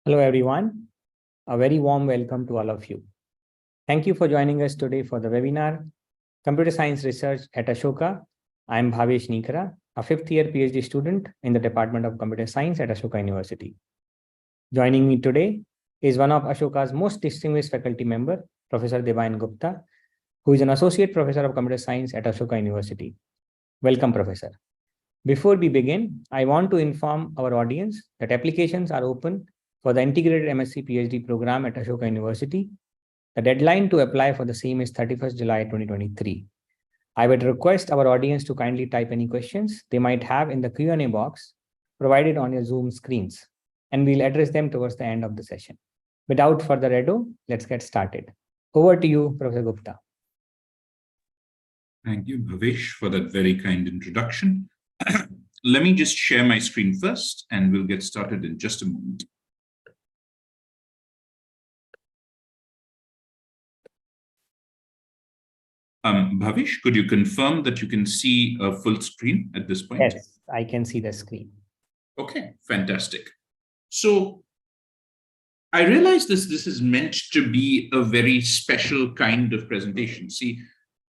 Hello, everyone. A very warm welcome to all of you. Thank you for joining us today for the webinar, Computer Science Research at Ashoka. I am Bhavesh Nikara, a fifth-year PhD student in the Department of Computer Science at Ashoka University. Joining me today is one of Ashoka's most distinguished faculty member, Professor Devayan Gupta, who is an Associate Professor of Computer Science at Ashoka University. Welcome, Professor. Before we begin, I want to inform our audience that applications are open for the integrated MSc PhD program at Ashoka University. The deadline to apply for the same is 31st July 2023. I would request our audience to kindly type any questions they might have in the Q&A box provided on your Zoom screens, and we'll address them towards the end of the session. Without further ado, let's get started. Over to you, Professor Gupta. Thank you, Bhavesh, for that very kind introduction. Let me just share my screen first, and we'll get started in just a moment. Bhavesh, could you confirm that you can see a full screen at this point? Yes, I can see the screen. Okay, fantastic. So I realize this is meant to be a very special kind of presentation. See,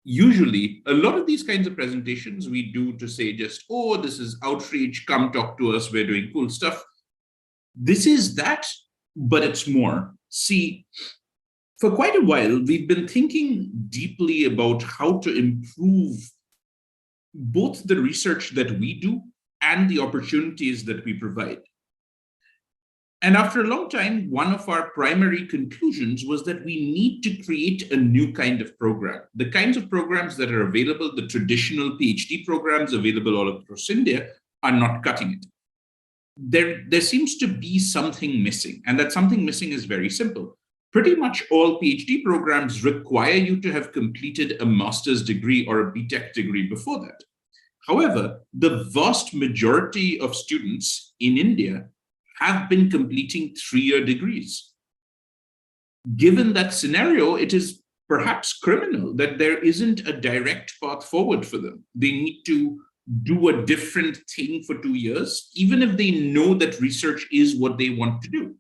usually a lot of these kinds of presentations we do to say just, oh, this is outreach, come talk to us, we're doing cool stuff. This is that, but it's more. See, for quite a while, we've been thinking deeply about how to improve both the research that we do and the opportunities that we provide. And after a long time, one of our primary conclusions was that we need to create a new kind of program. The kinds of programs that are available, the traditional PhD programs available all across India, are not cutting it. There seems to be something missing, and that something missing is very simple. Pretty much all PhD programs require you to have completed a master's degree or a BTech degree before that. However, the vast majority of students in India have been completing 3-year degrees. Given that scenario, it is perhaps criminal that there isn't a direct path forward for them. They need to do a different thing for 2 years, even if they know that research is what they want to do.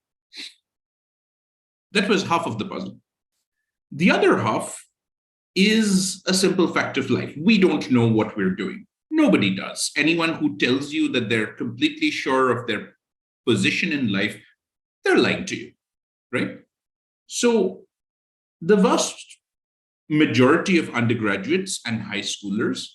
That was half of the puzzle. The other half is a simple fact of life. We don't know what we're doing. Nobody does. Anyone who tells you that they're completely sure of their position in life, they're lying to you, right? So the vast majority of undergraduates and high schoolers,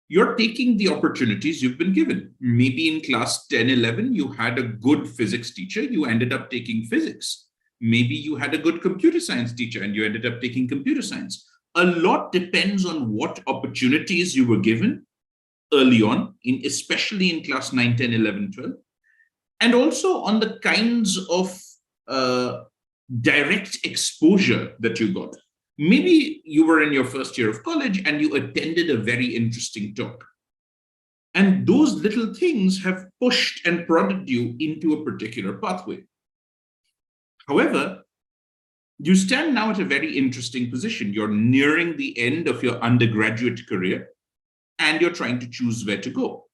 you're taking the opportunities you've been given. Maybe in class 10, 11, you had a good physics teacher, you ended up taking physics. Maybe you had a good computer science teacher and you ended up taking computer science. A lot depends on what opportunities you were given early on, especially in class 9, 10, 11, 12. And also on the kinds of direct exposure that you got. Maybe you were in your first year of college and you attended a very interesting talk. And those little things have pushed and prodded you into a particular pathway. However, you stand now at a very interesting position. You're nearing the end of your undergraduate career and you're trying to choose where to go.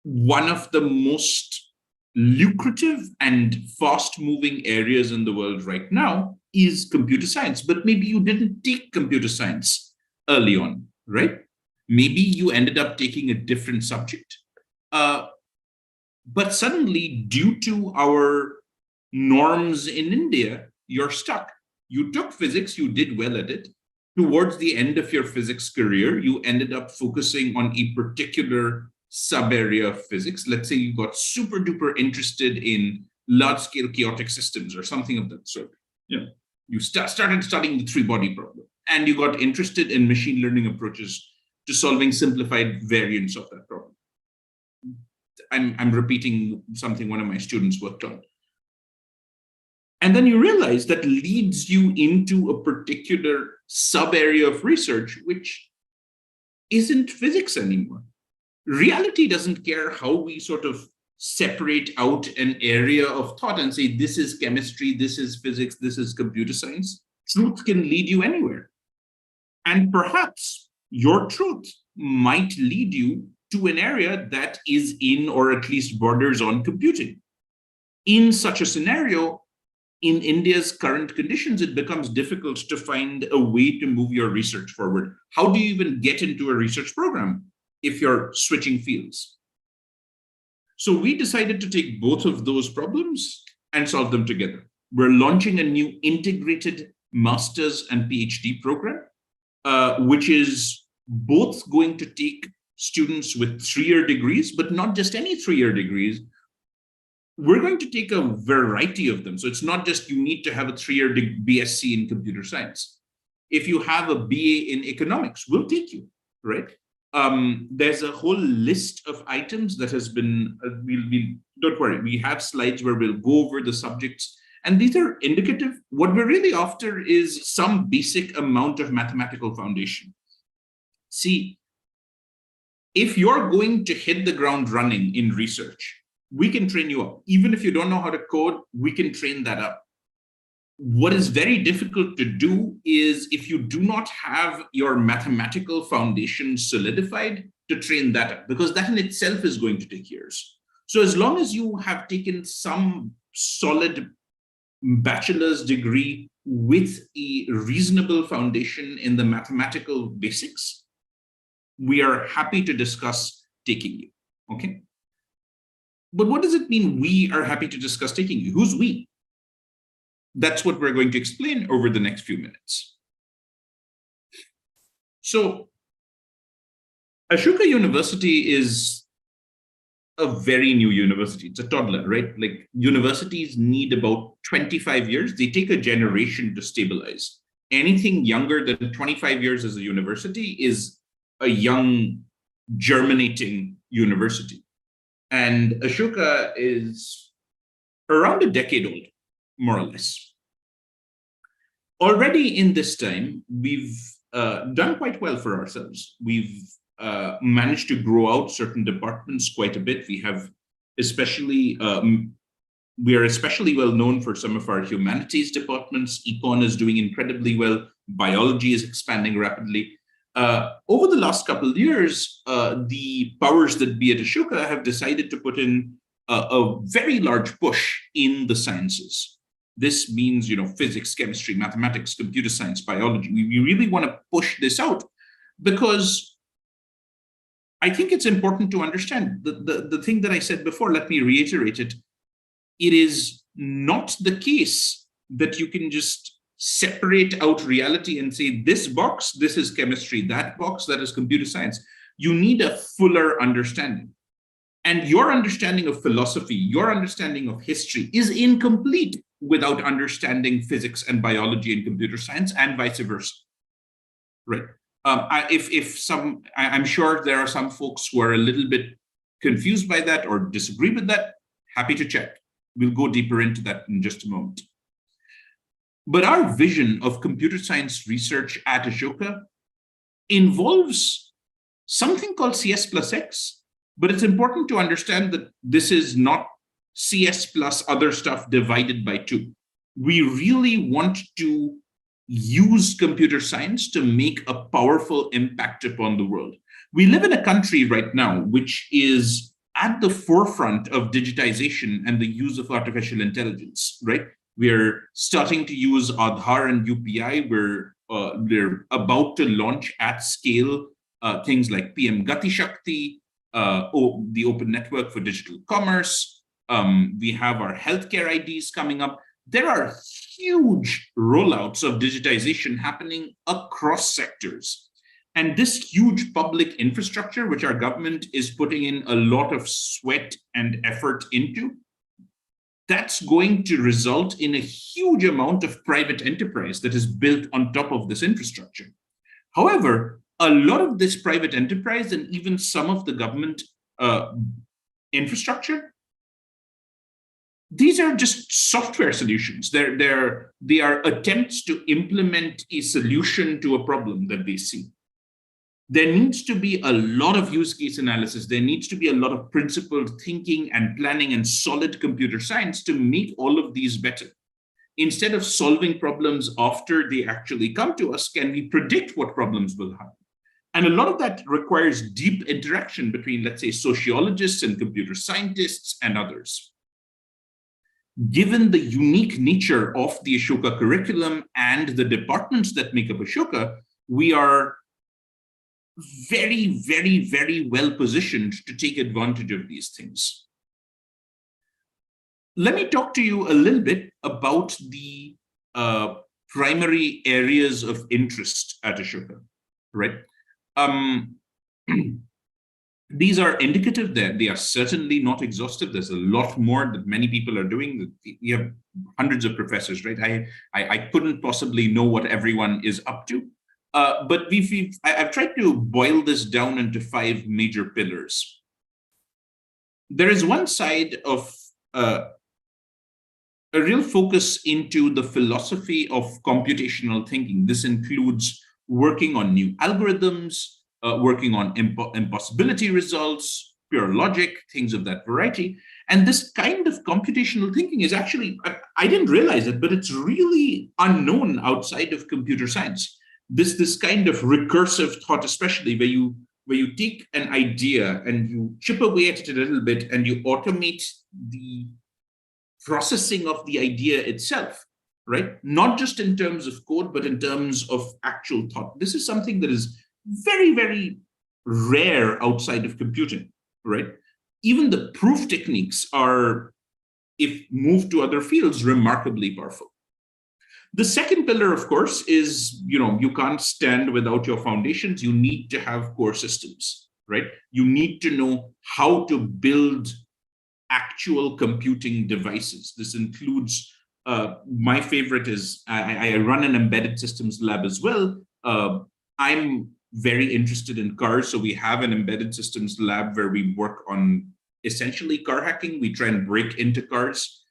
One of the most lucrative and fast-moving areas in the world right now is computer science, but maybe you didn't take computer science early on, right? Maybe you ended up taking a different subject. But suddenly, due to our norms in India, you're stuck. You took physics, you did well at it. Towards the end of your physics career, you ended up focusing on a particular sub-area of physics. Let's say you got super duper interested in large-scale chaotic systems or something of that sort. Yeah. You started studying the three-body problem, and you got interested in machine learning approaches to solving simplified variants of that problem. I'm repeating something one of my students worked on. And then you realize that leads you into a particular sub-area of research, which isn't physics anymore. Reality doesn't care how we sort of separate out an area of thought and say, this is chemistry, this is physics, this is computer science. Truth can lead you anywhere. And perhaps your truth might lead you to an area that is in or at least borders on computing. In such a scenario, in India's current conditions, it becomes difficult to find a way to move your research forward. How do you even get into a research program if you're switching fields? So we decided to take both of those problems and solve them together. We're launching a new integrated master's and PhD program, which is both going to take students with 3-year degrees, but not just any 3-year degrees. We're going to take a variety of them. So it's not just you need to have a 3-year BSc in computer science. If you have a BA in economics, we'll take you, right? There's a whole list of items that has been, don't worry, we have slides where we'll go over the subjects, and these are indicative. What we're really after is some basic amount of mathematical foundation. See, if you're going to hit the ground running in research, we can train you up. Even if you don't know how to code, we can train that up. What is very difficult to do is if you do not have your mathematical foundation solidified, to train that up, because that in itself is going to take years. So as long as you have taken some solid bachelor's degree with a reasonable foundation in the mathematical basics, we are happy to discuss taking you, okay? But what does it mean we are happy to discuss taking you? Who's we? That's what we're going to explain over the next few minutes. So Ashoka University is a very new university. It's a toddler, right? Like universities need about 25 years. They take a generation to stabilize. Anything younger than 25 years as a university is a young, germinating university. And Ashoka is around a decade old, more or less. Already in this time, we've done quite well for ourselves. We've managed to grow out certain departments quite a bit. We have especially, we are especially well known for some of our humanities departments. Econ is doing incredibly well. Biology is expanding rapidly. Over the last couple of years, the powers that be at Ashoka have decided to put in a very large push in the sciences. This means, physics, chemistry, mathematics, computer science, biology. We really want to push this out because I think it's important to understand the thing that I said before. Let me reiterate it. It is not the case that you can just separate out reality and say, this box, this is chemistry, that box, that is computer science. You need a fuller understanding. And your understanding of philosophy, your understanding of history is incomplete without understanding physics and biology and computer science, and vice versa. Right. I'm sure there are some folks who are a little bit confused by that or disagree with that. Happy to check. We'll go deeper into that in just a moment. But our vision of computer science research at Ashoka involves something called CS plus X, but it's important to understand that this is not CS plus other stuff divided by 2. We really want to use computer science to make a powerful impact upon the world. We live in a country right now which is at the forefront of digitization and the use of artificial intelligence, right? We're starting to use Aadhaar and UPI. We're about to launch at scale things like PM Gati Shakti, the Open Network for Digital Commerce. We have our healthcare IDs coming up. There are huge rollouts of digitization happening across sectors. And this huge public infrastructure, which our government is putting in a lot of sweat and effort into, that's going to result in a huge amount of private enterprise that is built on top of this infrastructure. However, a lot of this private enterprise and even some of the government infrastructure, these are just software solutions. They are attempts to implement a solution to a problem that they see. There needs to be a lot of use case analysis. There needs to be a lot of principled thinking and planning and solid computer science to make all of these better. Instead of solving problems after they actually come to us, can we predict what problems will happen? And a lot of that requires deep interaction between, let's say, sociologists and computer scientists and others. given the unique nature of the Ashoka curriculum and the departments that make up Ashoka, we are very, very, very well positioned to take advantage of these things. Let me talk to you a little bit about the primary areas of interest at Ashoka, right? These are indicative. They are certainly not exhaustive. There's a lot more that many people are doing. We have hundreds of professors, right? I couldn't possibly know what everyone is up to. But I've tried to boil this down into 5 major pillars. There is one side of a real focus into the philosophy of computational thinking. This includes working on new algorithms, working on impossibility results, pure logic, things of that variety. And this kind of computational thinking is actually, I didn't realize it, but it's really unknown outside of computer science. This kind of recursive thought, especially where you take an idea and you chip away at it a little bit and you automate the processing of the idea itself, right? Not just in terms of code, but in terms of actual thought. This is something that is very, very rare outside of computing, right? Even the proof techniques are, if moved to other fields, remarkably powerful. The second pillar, of course, is, you can't stand without your foundations. You need to have core systems, right? You need to know how to build actual computing devices. This includes, my favorite is, I run an embedded systems lab as well. I'm very interested in cars. So we have an embedded systems lab where we work on essentially car hacking. We try and break into cars,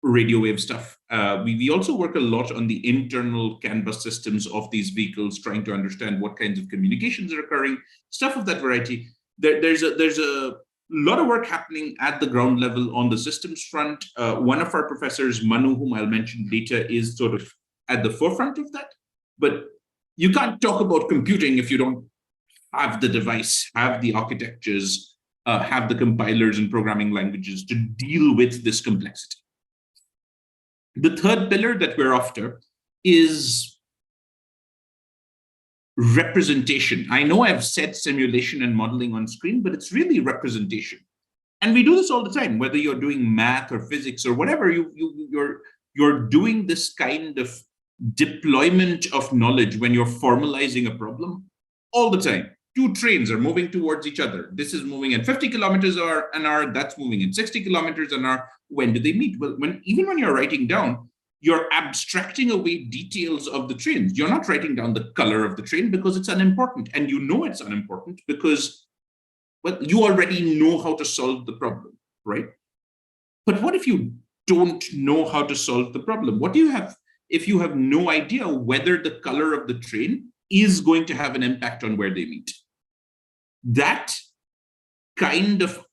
radio wave stuff. We also work a lot on the internal CAN bus systems of these vehicles, trying to understand what kinds of communications are occurring, stuff of that variety. There's a lot of work happening at the ground level on the systems front. One of our professors, Manu, whom I'll mention later, is sort of at the forefront of that. But you can't talk about computing if you don't have the device, have the architectures, have the compilers and programming languages to deal with this complexity. The third pillar that we're after is representation. I know I've said simulation and modeling on screen, but it's really representation. And we do this all the time, whether you're doing math or physics or whatever, you're doing this kind of deployment of knowledge when you're formalizing a problem all the time. 2 trains are moving towards each other. This is moving at 50 kilometers an hour, that's moving at 60 kilometers an hour. When do they meet? Well, even when you're writing down, you're abstracting away details of the trains. You're not writing down the color of the train because it's unimportant. And you know it's unimportant because, well, you already know how to solve the problem, right? But what if you don't know how to solve the problem? What do you have if you have no idea whether the color of the train is going to have an impact on where they meet? That kind of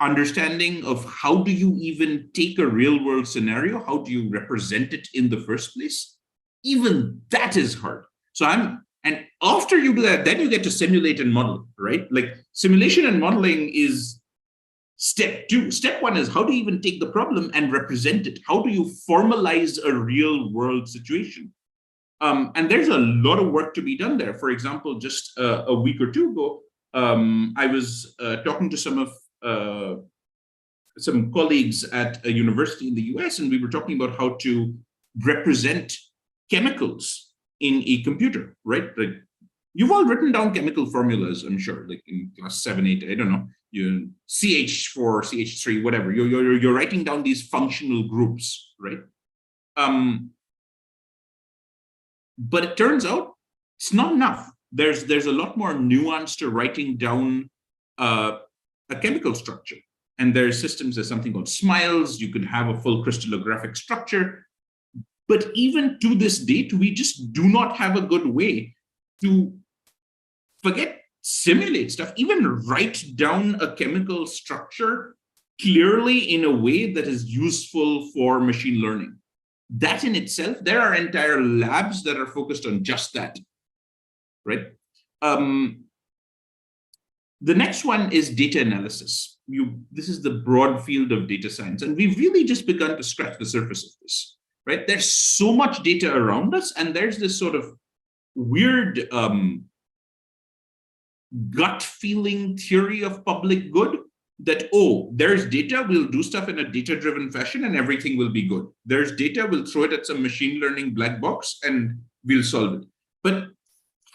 understanding of how do you even take a real world scenario, how do you represent it in the first place, even that is hard. And after you do that, then you get to simulate and model, right? Like simulation and modeling is step 2. Step 1 is how do you even take the problem and represent it? How do you formalize a real world situation? And there's a lot of work to be done there. For example, just a week or 2 ago, I was talking to some colleagues at a university in the US, and we were talking about how to represent chemicals in a computer, right? Like you've all written down chemical formulas, I'm sure, like in class 7, 8, I don't know, you CH4, CH3, whatever. You're writing down these functional groups, right? But it turns out it's not enough. There's a lot more nuance to writing down a chemical structure. And there's systems, there's something called SMILES. You can have a full crystallographic structure. But even to this date, we just do not have a good way to simulate stuff, even write down a chemical structure clearly in a way that is useful for machine learning. That in itself, there are entire labs that are focused on just that, right? The next one is data analysis. This is the broad field of data science, and we've really just begun to scratch the surface of this, right? There's so much data around us, and there's this sort of weird gut feeling theory of public good that, oh, there's data, we'll do stuff in a data-driven fashion and everything will be good. There's data, we'll throw it at some machine learning black box and we'll solve it. But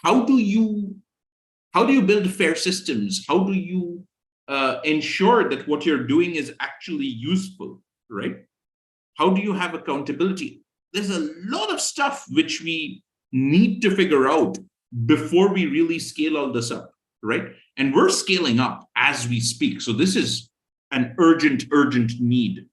how do you build fair systems? How do you ensure that what you're doing is actually useful, right? How do you have accountability? There's a lot of stuff which we need to figure out before we really scale all this up, right? And we're scaling up as we speak. So this is an urgent need.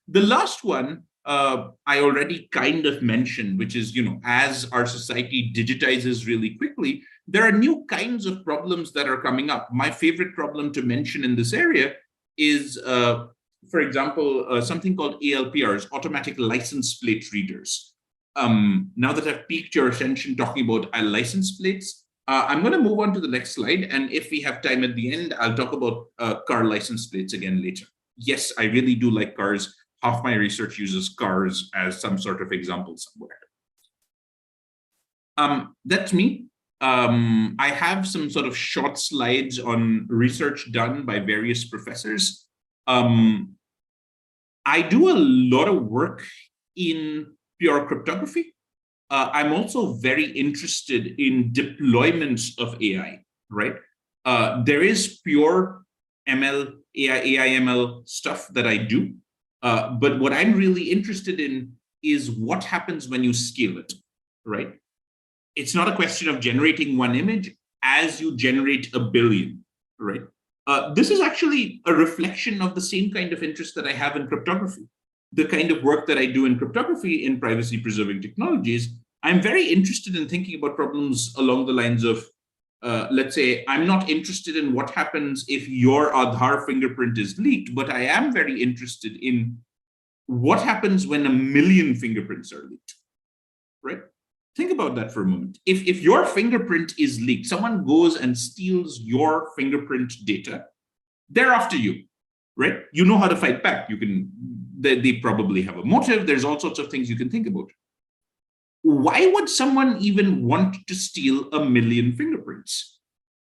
The last one I already kind of mentioned, which is, as our society digitizes really quickly, there are new kinds of problems that are coming up. My favorite problem to mention in this area is, for example, something called ALPRs, automatic license plate readers. Now that I've piqued your attention talking about license plates, I'm going to move on to the next slide. And if we have time at the end, I'll talk about car license plates again later. Yes, I really do like cars. Half my research uses cars as some sort of example somewhere. That's me. I have some sort of short slides on research done by various professors. I do a lot of work in pure cryptography. I'm also very interested in deployments of AI, right? There is pure ML, AI ML stuff that I do. But what I'm really interested in is what happens when you scale it, right? It's not a question of generating one image as you generate a billion, right? This is actually a reflection of the same kind of interest that I have in cryptography. The kind of work that I do in cryptography in privacy preserving technologies, I'm very interested in thinking about problems along the lines of, let's say, I'm not interested in what happens if your Aadhaar fingerprint is leaked, but I am very interested in what happens when 1 million fingerprints are leaked, right? Think about that for a moment. If your fingerprint is leaked, someone goes and steals your fingerprint data, they're after you, right? You know how to fight back. They probably have a motive. There's all sorts of things you can think about. Why would someone even want to steal 1 million fingerprints?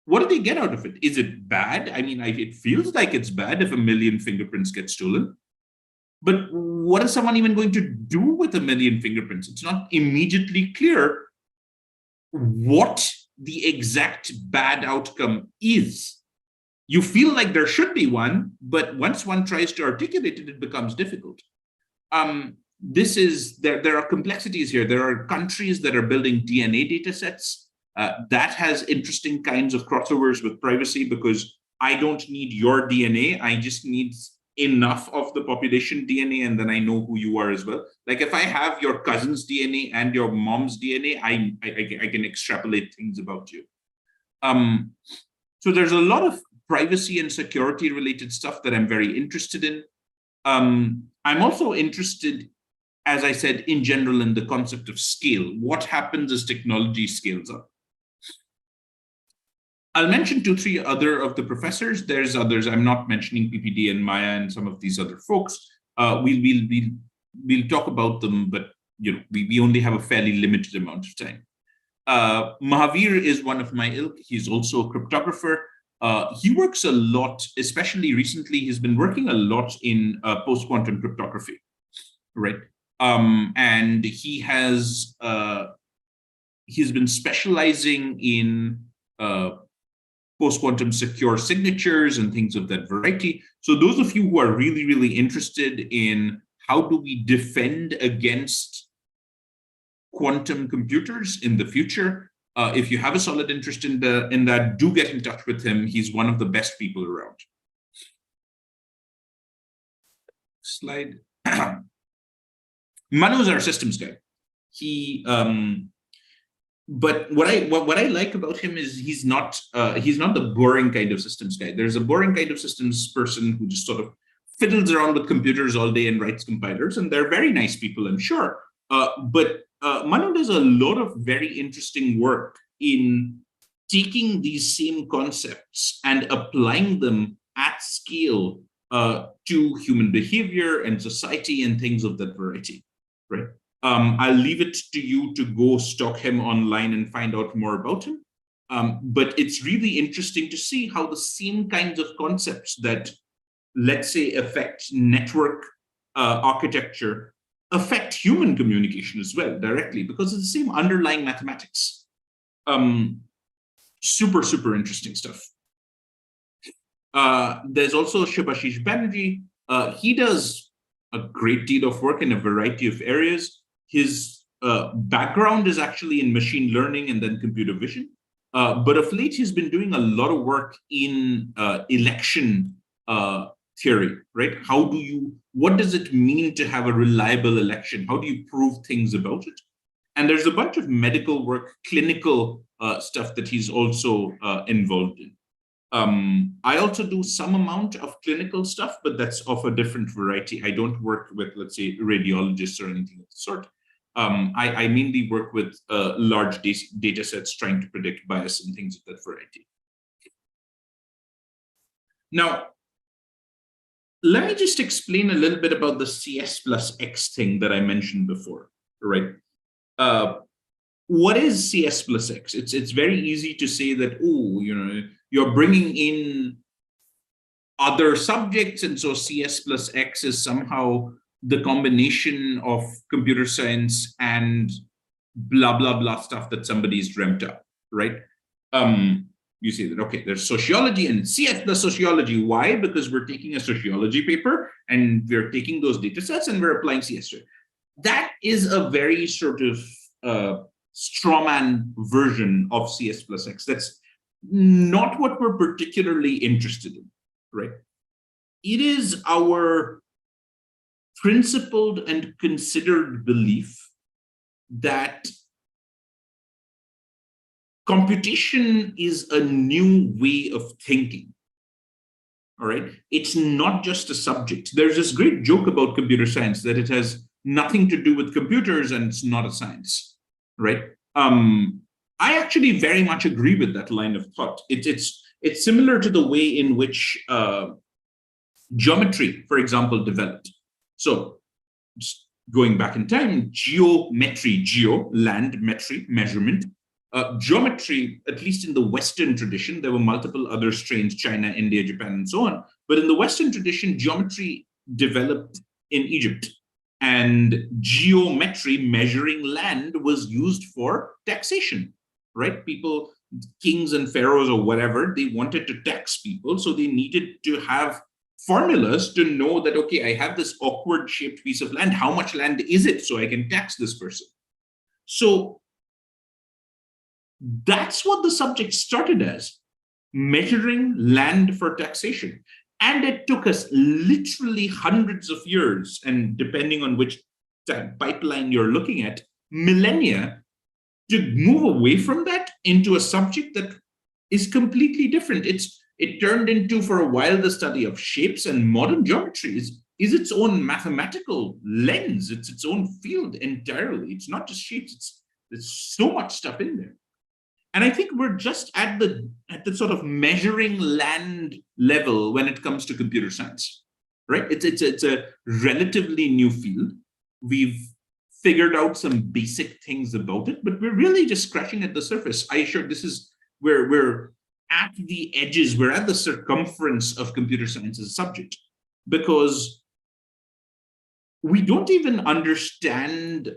What do they get out of it? Is it bad? I mean, it feels like it's bad if 1 million fingerprints get stolen. But what is someone even going to do with 1 million fingerprints? It's not immediately clear what the exact bad outcome is. You feel like there should be one, but once one tries to articulate it, it becomes difficult. There are complexities here. There are countries that are building DNA data sets. That has interesting kinds of crossovers with privacy because I don't need your DNA. I just need enough of the population DNA, and then I know who you are as well. Like if I have your cousin's DNA and your mom's DNA, I can extrapolate things about you. So there's a lot of privacy and security related stuff that I'm very interested in. I'm also interested, as I said, in general, in the concept of scale. What happens as technology scales up? I'll mention 2-3 other of the professors. There's others. I'm not mentioning PPD and Maya and some of these other folks. We'll talk about them, but we only have a fairly limited amount of time. Mahavir is one of my ilk. He's also a cryptographer. He works a lot, especially recently. He's been working a lot in post-quantum cryptography, right? And he's been specializing in post-quantum secure signatures and things of that variety. So those of you who are really, really interested in how do we defend against quantum computers in the future, if you have a solid interest in that, do get in touch with him. He's one of the best people around. Slide. Manu is our systems guy. But what I like about him is he's not the boring kind of systems guy. There's a boring kind of systems person who just sort of fiddles around with computers all day and writes compilers, and they're very nice people, I'm sure. But Manu does a lot of very interesting work in taking these same concepts and applying them at scale to human behavior and society and things of that variety, right? I'll leave it to you to go stalk him online and find out more about him. But it's really interesting to see how the same kinds of concepts that, let's say, affect network architecture affect human communication as well directly, because it's the same underlying mathematics. Super, super interesting stuff. There's also Shubhashish Banerjee. He does a great deal of work in a variety of areas. His background is actually in machine learning and then computer vision. But of late, he's been doing a lot of work in election theory, right? What does it mean to have a reliable election? How do you prove things about it? And there's a bunch of medical work, clinical stuff that he's also involved in. I also do some amount of clinical stuff, but that's of a different variety. I don't work with, let's say, radiologists or anything of the sort. I mainly work with large data sets trying to predict bias and things of that variety. Now, let me just explain a little bit about the CS plus X thing that I mentioned before, right? What is CS plus X? It's very easy to say that, oh, you're bringing in other subjects, and so CS plus X is somehow the combination of computer science and blah, blah, blah stuff that somebody's dreamt up, right? You say that, okay, there's sociology and CS plus sociology. Why? Because we're taking a sociology paper and we're taking those data sets and we're applying CS to it. That is a very sort of strawman version of CS plus X. That's not what we're particularly interested in, right? It is our principled and considered belief that computation is a new way of thinking, all right? It's not just a subject. There's this great joke about computer science that it has nothing to do with computers and it's not a science, right? I actually very much agree with that line of thought. It's similar to the way in which geometry, for example, developed. So just going back in time, geometry, land, metry, measurement. Geometry, at least in the Western tradition, there were multiple other strains, China, India, Japan, and so on. But in the Western tradition, geometry developed in Egypt. And geometry, measuring land, was used for taxation, right? People, kings and pharaohs or whatever, they wanted to tax people. So they needed to have formulas to know that, okay, I have this awkward shaped piece of land. How much land is it so I can tax this person? So that's what the subject started as, measuring land for taxation. And it took us literally hundreds of years, and depending on which pipeline you're looking at, millennia, to move away from that into a subject that is completely different. It turned into, for a while, the study of shapes, and modern geometry is its own mathematical lens. It's its own field entirely. It's not just shapes. There's so much stuff in there. And I think we're just at the sort of measuring land level when it comes to computer science, right? It's a relatively new field. We've figured out some basic things about it, but we're really just scratching at the surface. I assure this is where we're at the edges, we're at the circumference of computer science as a subject, because we don't even understand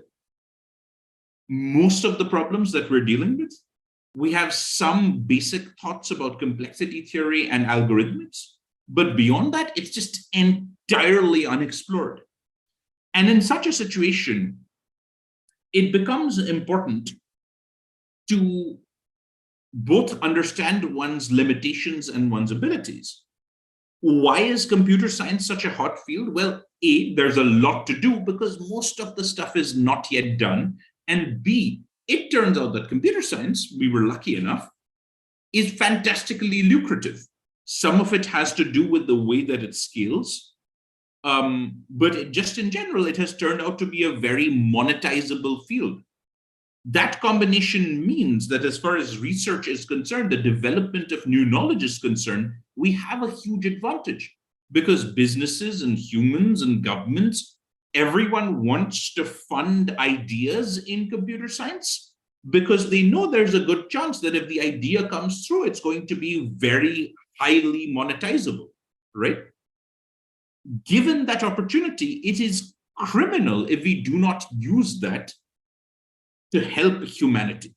most of the problems that we're dealing with. We have some basic thoughts about complexity theory and algorithms, but beyond that, it's just entirely unexplored. And in such a situation, it becomes important to both understand one's limitations and one's abilities. Why is computer science such a hot field? Well, A, there's a lot to do because most of the stuff is not yet done. And B, it turns out that computer science, we were lucky enough, is fantastically lucrative. Some of it has to do with the way that it scales. But just in general, it has turned out to be a very monetizable field. That combination means that as far as research is concerned, the development of new knowledge is concerned, we have a huge advantage because businesses and humans and governments, everyone wants to fund ideas in computer science because they know there's a good chance that if the idea comes through, it's going to be very highly monetizable, right? Given that opportunity, it is criminal if we do not use that to help humanity.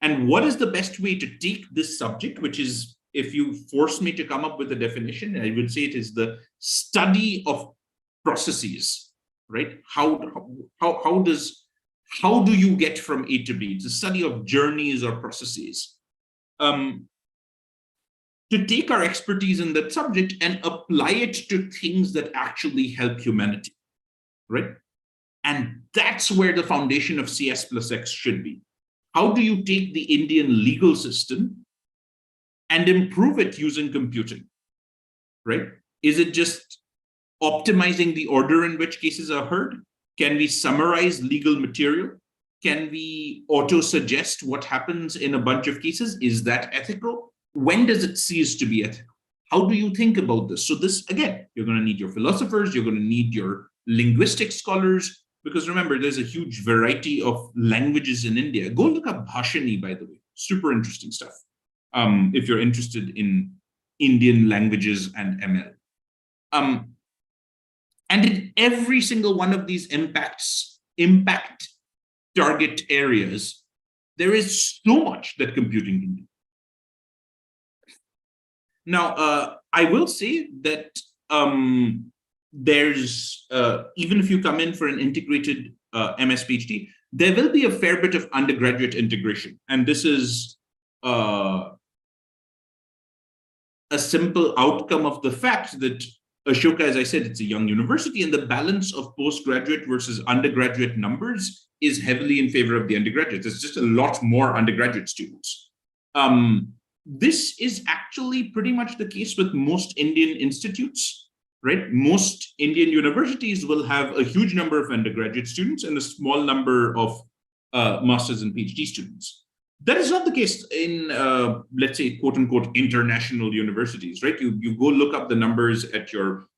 And what is the best way to take this subject, which is, if you force me to come up with a definition, I would say it is the study of processes, right? How do you get from A to B? It's a study of journeys or processes. To take our expertise in that subject and apply it to things that actually help humanity, right? And that's where the foundation of CS plus X should be. How do you take the Indian legal system and improve it using computing, right? Is it just optimizing the order in which cases are heard? Can we summarize legal material? Can we auto-suggest what happens in a bunch of cases? Is that ethical? When does it cease to be ethical? How do you think about this? So this, again, you're going to need your philosophers, you're going to need your linguistic scholars, because remember, there's a huge variety of languages in India. Go look up Bhashani, by the way. Super interesting stuff. If you're interested in Indian languages and ML. And in every single one of these impact target areas, there is so much that computing can do. Now, I will say that there's, even if you come in for an integrated MS PhD, there will be a fair bit of undergraduate integration. And this is a simple outcome of the fact that Ashoka, as I said, it's a young university, and the balance of postgraduate versus undergraduate numbers is heavily in favor of the undergraduates. There's just a lot more undergraduate students. This is actually pretty much the case with most Indian institutes, right? Most Indian universities will have a huge number of undergraduate students and a small number of master's and PhD students. That is not the case in, let's say, quote unquote, international universities, right? You go look up the numbers at your,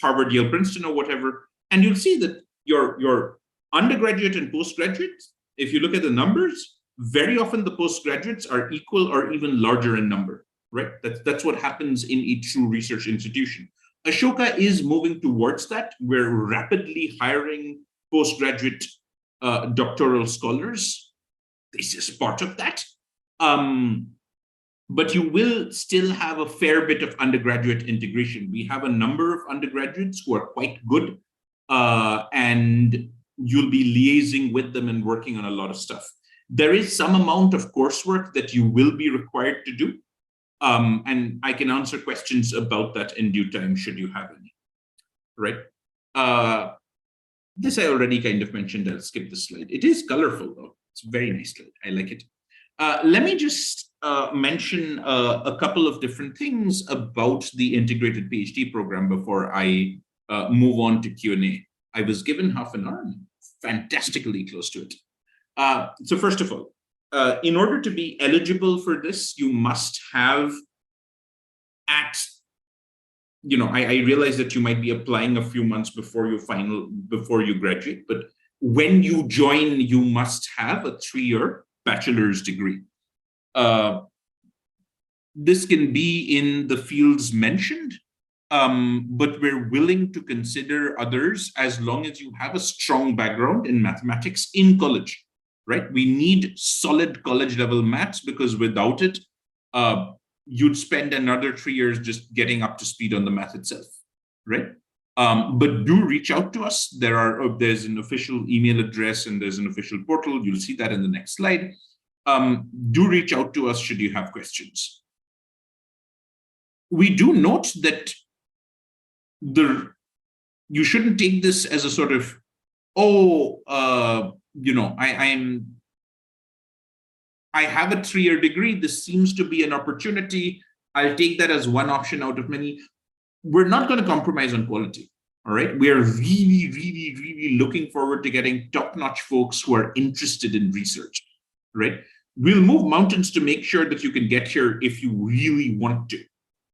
Harvard, Yale, Princeton, or whatever, and you'll see that your undergraduate and postgraduate, if you look at the numbers, very often the postgraduates are equal or even larger in number, right? That's what happens in a true research institution. Ashoka is moving towards that. We're rapidly hiring postgraduate doctoral scholars. This is part of that. But you will still have a fair bit of undergraduate integration. We have a number of undergraduates who are quite good, and you'll be liaising with them and working on a lot of stuff. There is some amount of coursework that you will be required to do. And I can answer questions about that in due time, should you have any, right? This I already kind of mentioned. I'll skip this slide. It is colorful, though. It's a very nice slide. I like it. Let me just mention a couple of different things about the integrated PhD program before I move on to Q&A. I was given half an hour, and fantastically close to it. So first of all, in order to be eligible for this, you must have I realize that you might be applying a few months before you graduate, but when you join, you must have a 3-year bachelor's degree. This can be in the fields mentioned, but we're willing to consider others as long as you have a strong background in mathematics in college. Right? We need solid college level maths, because without it, you'd spend another 3 years just getting up to speed on the math itself, right? But do reach out to us. There's an official email address and there's an official portal. You'll see that in the next slide. Do reach out to us should you have questions. We do note that you shouldn't take this as a sort of, I have a 3-year degree. This seems to be an opportunity. I'll take that as one option out of many. We're not going to compromise on quality. All right. We are really, really, really looking forward to getting top-notch folks who are interested in research. right? We'll move mountains to make sure that you can get here if you really want to,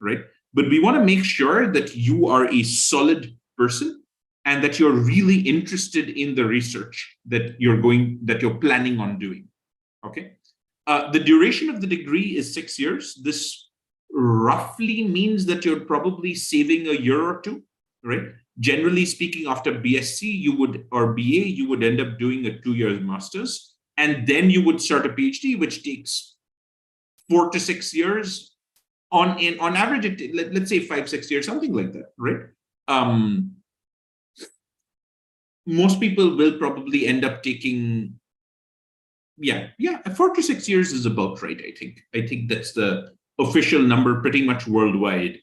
right? But we want to make sure that you are a solid person and that you're really interested in the research that you're planning on doing. Okay. The duration of the degree is 6 years. This roughly means that you're probably saving a year or two, right? Generally speaking, after BSc, or BA, you would end up doing a 2 years master's, and then you would start a PhD, which takes 4 to 6 years. On average, let's say 5-6 years, something like that, right? Most people will probably end up taking, 4 to 6 years is about right. I think that's the official number pretty much worldwide,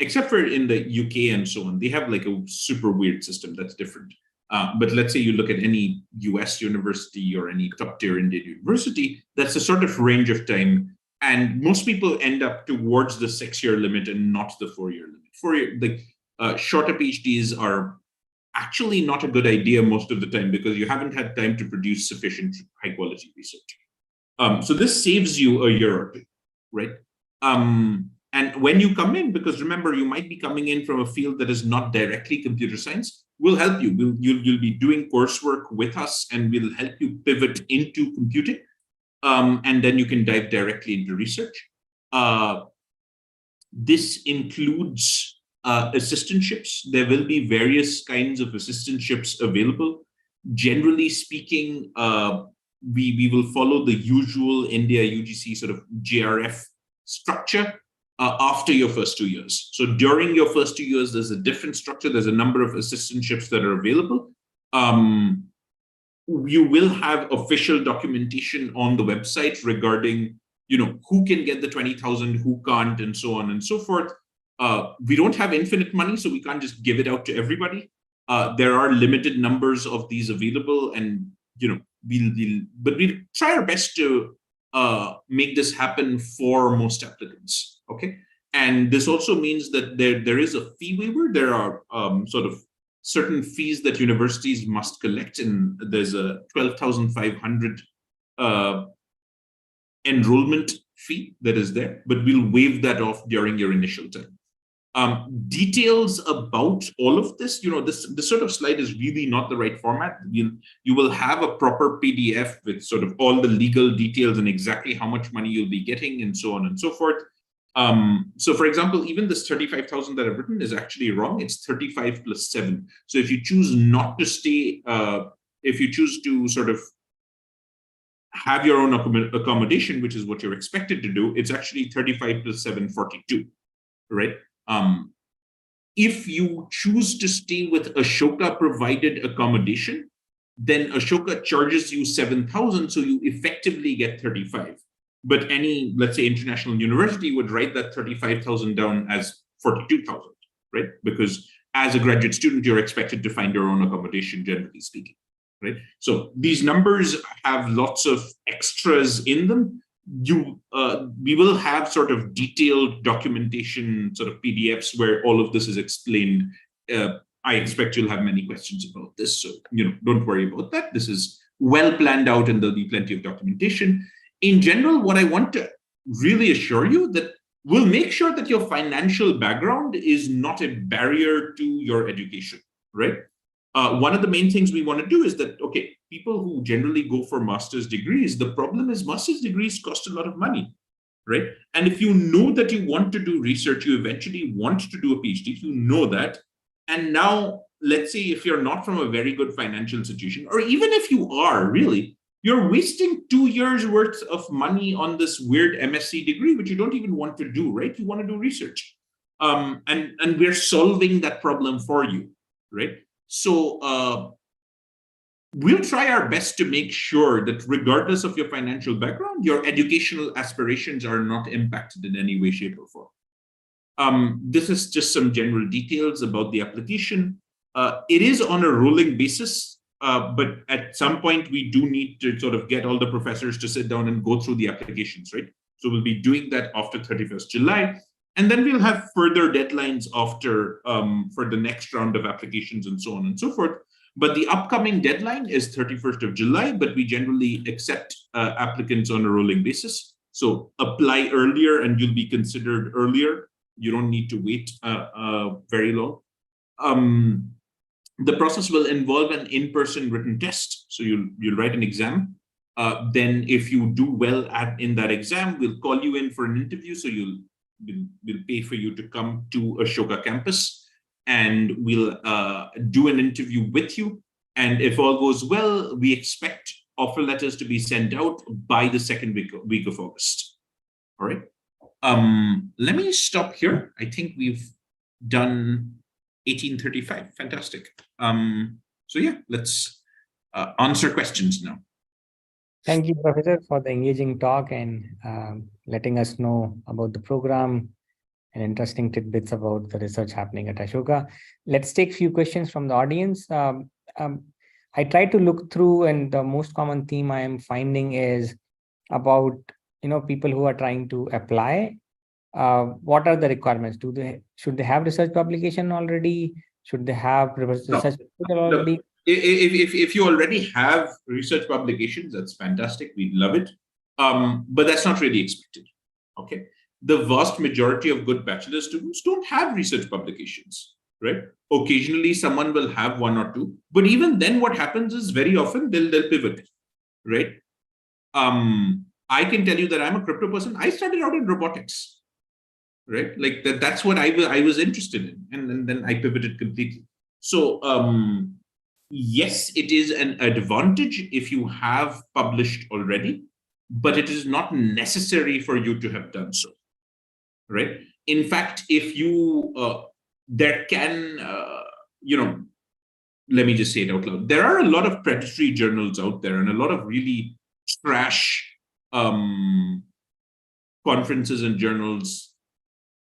except for in the UK and so on. They have like a super weird system that's different. But let's say you look at any US university or any top tier Indian university, that's the sort of range of time. And most people end up towards the 6-year limit and not the 4-year limit. Shorter PhDs are actually not a good idea most of the time because you haven't had time to produce sufficient high quality research. So this saves you a year or two, right? And when you come in, because remember, you might be coming in from a field that is not directly computer science, we'll help you. You'll be doing coursework with us and we'll help you pivot into computing. And then you can dive directly into research. This includes assistantships. There will be various kinds of assistantships available. Generally speaking, we will follow the usual India UGC sort of JRF structure after your first 2 years. So during your first 2 years, there's a different structure. There's a number of assistantships that are available. You will have official documentation on the website regarding, who can get the 20,000, who can't, and so on and so forth. We don't have infinite money, so we can't just give it out to everybody. There are limited numbers of these available, and we'll try our best to make this happen for most applicants. Okay, and this also means that there is a fee waiver. There are sort of certain fees that universities must collect, and there's a 12,500 enrollment fee that is there, but we'll waive that off during your initial time. Details about all of this, this sort of slide is really not the right format. You will have a proper PDF with sort of all the legal details and exactly how much money you'll be getting and so on and so forth. So for example, even this 35,000 that I've written is actually wrong. It's 35 plus 7. So if you choose not to stay, if you choose to sort of have your own accommodation, which is what you're expected to do, it's actually 35 plus 7, 42, right? If you choose to stay with Ashoka provided accommodation, then Ashoka charges you 7,000, so you effectively get 35. But any, let's say, international university would write that 35,000 down as 42,000, right? Because as a graduate student, you're expected to find your own accommodation, generally speaking, right? So these numbers have lots of extras in them. We will have sort of detailed documentation, sort of PDFs where all of this is explained. I expect you'll have many questions about this, so don't worry about that. This is well planned out, and there'll be plenty of documentation. In general, what I want to really assure you that we'll make sure that your financial background is not a barrier to your education, right? One of the main things we want to do is that, okay, people who generally go for master's degrees, the problem is master's degrees cost a lot of money, right? And if you know that you want to do research, you eventually want to do a PhD, you know that. And now, let's say if you're not from a very good financial situation, or even if you are really, you're wasting 2 years worth of money on this weird MSc degree, which you don't even want to do, right? You want to do research. And we're solving that problem for you, right? So we'll try our best to make sure that regardless of your financial background, your educational aspirations are not impacted in any way, shape, or form. This is just some general details about the application. It is on a rolling basis. But at some point, we do need to sort of get all the professors to sit down and go through the applications, right? So we'll be doing that after 31st July. And then we'll have further deadlines after for the next round of applications and so on and so forth. But the upcoming deadline is 31st of July, but we generally accept applicants on a rolling basis. So apply earlier and you'll be considered earlier. You don't need to wait very long. The process will involve an in-person written test. So you'll write an exam. Then if you do well in that exam, we'll call you in for an interview. So we'll pay for you to come to Ashoka campus, and we'll do an interview with you. And if all goes well, we expect offer letters to be sent out by the second week of August. All right. Let me stop here. I think we've done 1835. Fantastic. So yeah, let's answer questions now. Thank you, Professor, for the engaging talk and letting us know about the program and interesting tidbits about the research happening at Ashoka. Let's take a few questions from the audience. I tried to look through, and the most common theme I am finding is about people who are trying to apply. What are the requirements? Should they have research publication already? Should they have research already? If you already have research publications, that's fantastic. We love it. But that's not really expected. Okay. The vast majority of good bachelor students don't have research publications, right? Occasionally, someone will have one or two, but even then, what happens is very often they'll pivot, right? I can tell you that I'm a crypto person. I started out in robotics, right? Like that's what I was interested in, and then I pivoted completely. So yes, it is an advantage if you have published already, but it is not necessary for you to have done so, right? In fact, if you there can let me just say it out loud, there are a lot of predatory journals out there and a lot of really trash conferences and journals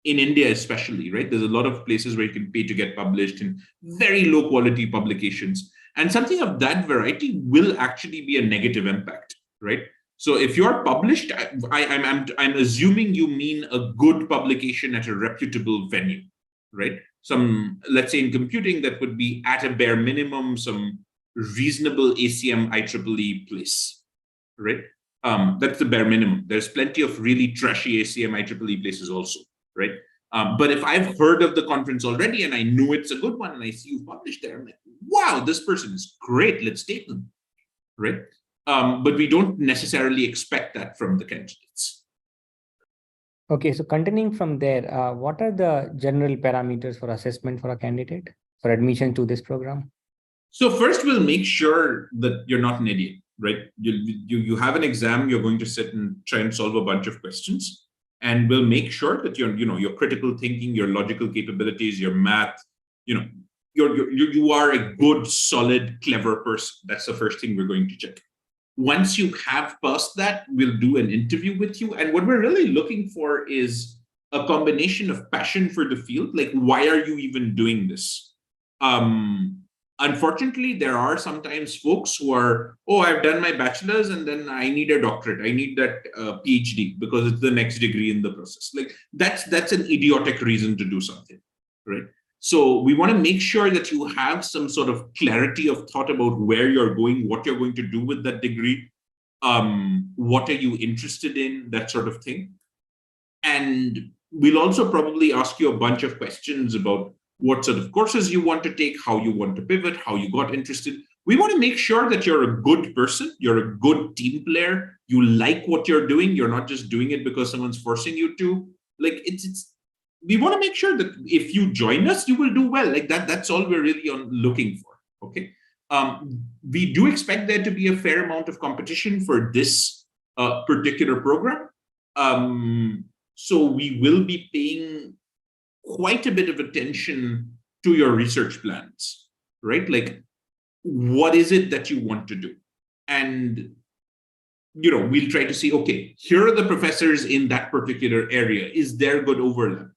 in India especially, right? There's a lot of places where you can pay to get published in very low quality publications, and something of that variety will actually be a negative impact, right? So if you're published, I'm assuming you mean a good publication at a reputable venue, right? Let's say in computing, that would be at a bare minimum some reasonable ACM IEEE place, right? That's the bare minimum. There's plenty of really trashy ACM IEEE places also, right? But if I've heard of the conference already and I know it's a good one and I see you published there, I'm like, wow, this person is great. Let's take them, right? But we don't necessarily expect that from the candidates. Okay, so continuing from there, what are the general parameters for assessment for a candidate for admission to this program? So first, we'll make sure that you're not an idiot, right? You have an exam, you're going to sit and try and solve a bunch of questions, and we'll make sure that your critical thinking, your logical capabilities, your math, you are a good, solid, clever person. That's the first thing we're going to check. Once you have passed that, we'll do an interview with you. And what we're really looking for is a combination of passion for the field. Like, why are you even doing this? Unfortunately, there are sometimes folks who are, oh, I've done my bachelor's and then I need a doctorate. I need that PhD because it's the next degree in the process. Like that's an idiotic reason to do something, right? So we want to make sure that you have some sort of clarity of thought about where you're going, what you're going to do with that degree, what are you interested in, that sort of thing. And we'll also probably ask you a bunch of questions about what sort of courses you want to take, how you want to pivot, how you got interested. We want to make sure that you're a good person, you're a good team player, you like what you're doing, you're not just doing it because someone's forcing you to. Like we want to make sure that if you join us, you will do well. Like that's all we're really looking for. Okay. We do expect there to be a fair amount of competition for this particular program. So we will be paying quite a bit of attention to your research plans, right? Like, what is it that you want to do? And, we'll try to see, okay, here are the professors in that particular area. Is there good overlap?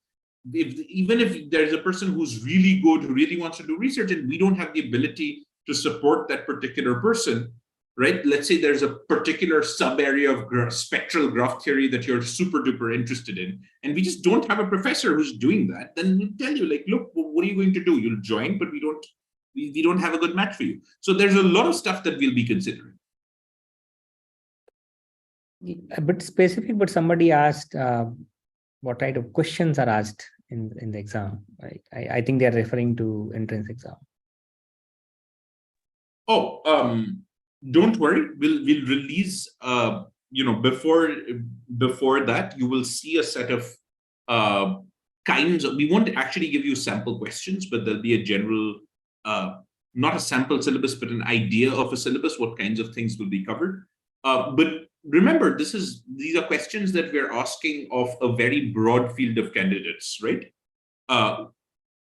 Even if there's a person who's really good, who really wants to do research, and we don't have the ability to support that particular person, right? Let's say there's a particular sub area of spectral graph theory that you're super duper interested in, and we just don't have a professor who's doing that, then we'll tell you, like, look, what are you going to do? You'll join, but we don't we don't have a good match for you. So there's a lot of stuff that we'll be considering. A bit specific, but somebody asked what kind of questions are asked in the exam, right? I think they're referring to entrance exam. Oh, don't worry. We'll release. Before that, you will see a set of kinds of. We won't actually give you sample questions, but there'll be a general, not a sample syllabus, but an idea of a syllabus. What kinds of things will be covered? But remember, these are questions that we're asking of a very broad field of candidates, right?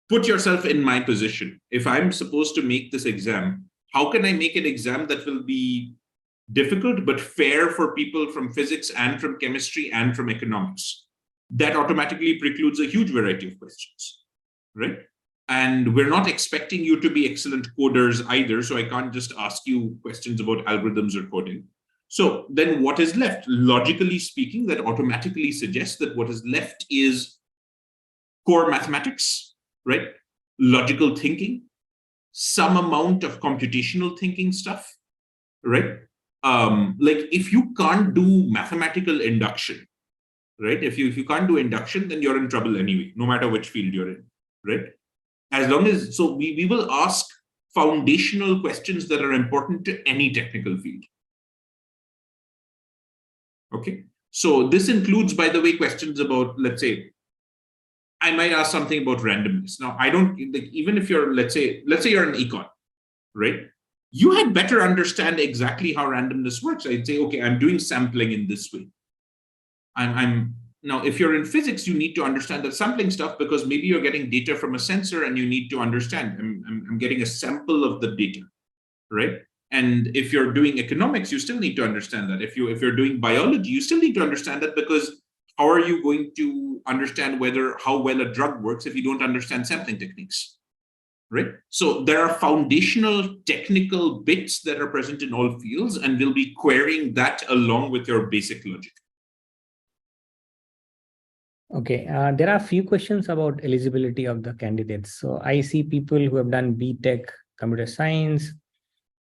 Put yourself in my position. If I'm supposed to make this exam, how can I make an exam that will be difficult but fair for people from physics and from chemistry and from economics? That automatically precludes a huge variety of questions, right? And we're not expecting you to be excellent coders either, so I can't just ask you questions about algorithms or coding. So then what is left? Logically speaking, that automatically suggests that what is left is core mathematics, right? Logical thinking, some amount of computational thinking stuff, right? Like if you can't do mathematical induction, right? If you can't do induction, then you're in trouble anyway, no matter which field you're in, right? As long as, so we will ask foundational questions that are important to any technical field. Okay. So this includes, by the way, questions about, let's say, I might ask something about randomness. Now, I don't, like, even if you're, let's say you're an econ, right? You had better understand exactly how randomness works. I'd say, okay, I'm doing sampling in this way. Now, if you're in physics, you need to understand that sampling stuff because maybe you're getting data from a sensor and you need to understand, I'm getting a sample of the data, right? And if you're doing economics, you still need to understand that. If you're doing biology, you still need to understand that, because how are you going to understand how well a drug works if you don't understand sampling techniques, right? So there are foundational technical bits that are present in all fields, and we'll be querying that along with your basic logic. Okay, there are a few questions about eligibility of the candidates. So I see people who have done BTech computer science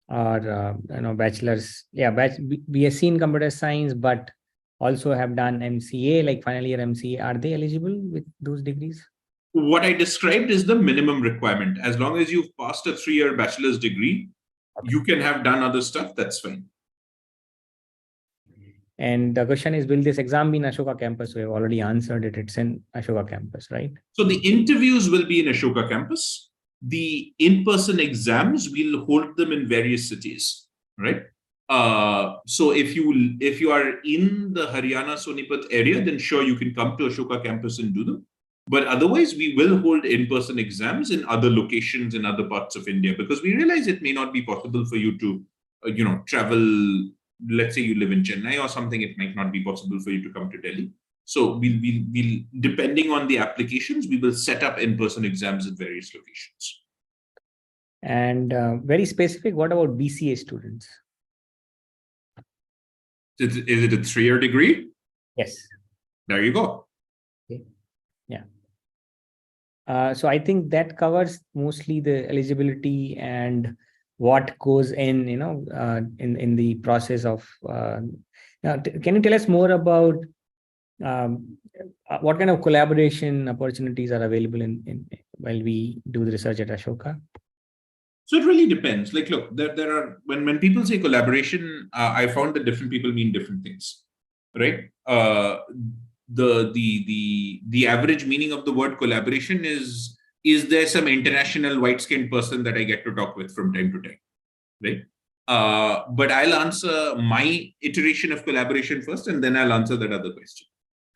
or bachelor's, BSc in computer science, but also have done MCA, like final year MCA. Are they eligible with those degrees? What I described is the minimum requirement. As long as you've passed a 3-year bachelor's degree, you can have done other stuff, that's fine. And the question is, will this exam be in Ashoka campus? We have already answered it. It's in Ashoka campus, right? So the interviews will be in Ashoka campus. The in-person exams, we'll hold them in various cities, right? So if you are in the Haryana Sonipat area, then sure, you can come to Ashoka campus and do them. But otherwise, we will hold in-person exams in other locations in other parts of India, because we realize it may not be possible for you to, travel. Let's say you live in Chennai or something, it might not be possible for you to come to Delhi. So we'll depending on the applications, we will set up in-person exams at various locations. And very specific, what about BCA students? Is it a 3-year degree? Yes. There you go. Okay. Yeah. So I think that covers mostly the eligibility and what goes in, in the process of. Now, can you tell us more about what kind of collaboration opportunities are available while we do the research at Ashoka? So it really depends. Like, look, there are, when people say collaboration, I found that different people mean different things, right? The average meaning of the word collaboration is there some international white-skinned person that I get to talk with from time to time, right? But I'll answer my iteration of collaboration first, and then I'll answer that other question.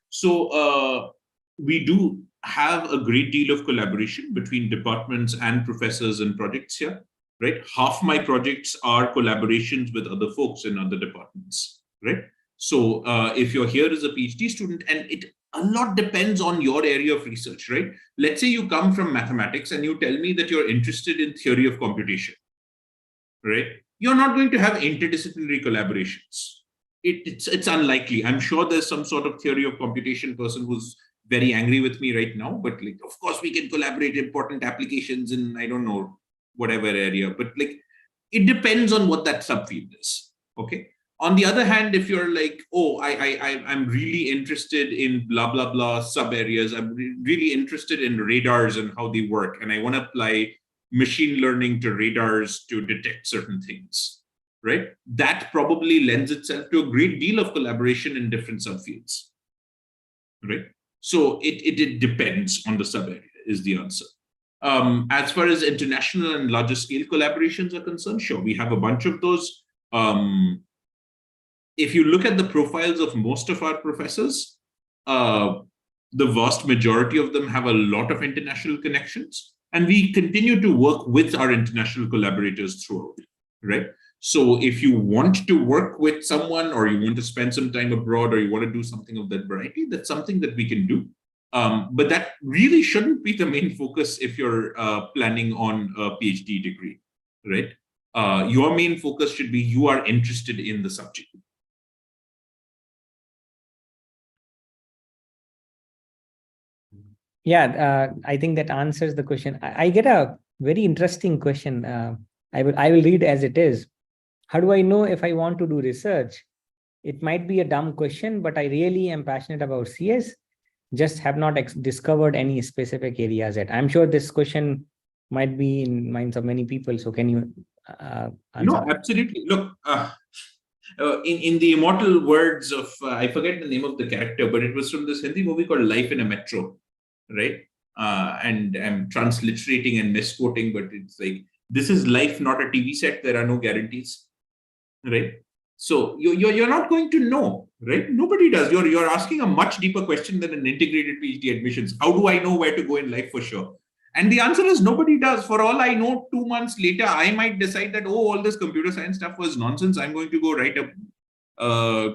So we do have a great deal of collaboration between departments and professors and projects here, right? Half my projects are collaborations with other folks in other departments, right? So if you're here as a PhD student, and a lot depends on your area of research, right? Let's say you come from mathematics and you tell me that you're interested in theory of computation, right? You're not going to have interdisciplinary collaborations. It's unlikely. I'm sure there's some sort of theory of computation person who's very angry with me right now, but like, of course we can collaborate important applications in, I don't know, whatever area, but like it depends on what that subfield is. Okay. On the other hand, if you're like, oh, I'm really interested in blah blah blah sub areas, I'm really interested in radars and how they work, and I want to apply machine learning to radars to detect certain things, right? That probably lends itself to a great deal of collaboration in different subfields, right? So it depends on the sub area is the answer. As far as international and larger scale collaborations are concerned, sure, we have a bunch of those. If you look at the profiles of most of our professors, the vast majority of them have a lot of international connections, and we continue to work with our international collaborators throughout, right? So if you want to work with someone, or you want to spend some time abroad, or you want to do something of that variety, that's something that we can do. But that really shouldn't be the main focus if you're planning on a PhD degree, right? Your main focus should be you are interested in the subject. Yeah, I think that answers the question. I get a very interesting question. I will read as it is. How do I know if I want to do research? It might be a dumb question, but I really am passionate about CS. Just have not discovered any specific areas yet. I'm sure this question might be in minds of many people. So can you answer? No, absolutely. Look, in the immortal words of, I forget the name of the character, but it was from this Hindi movie called Life in a Metro, right? And I'm transliterating and misquoting, but it's like, this is life, not a TV set. There are no guarantees, right? So you're not going to know, right? Nobody does. You're asking a much deeper question than an integrated PhD admissions. How do I know where to go in life for sure? And the answer is nobody does. For all I know, 2 months later, I might decide that, oh, all this computer science stuff was nonsense. I'm going to go write a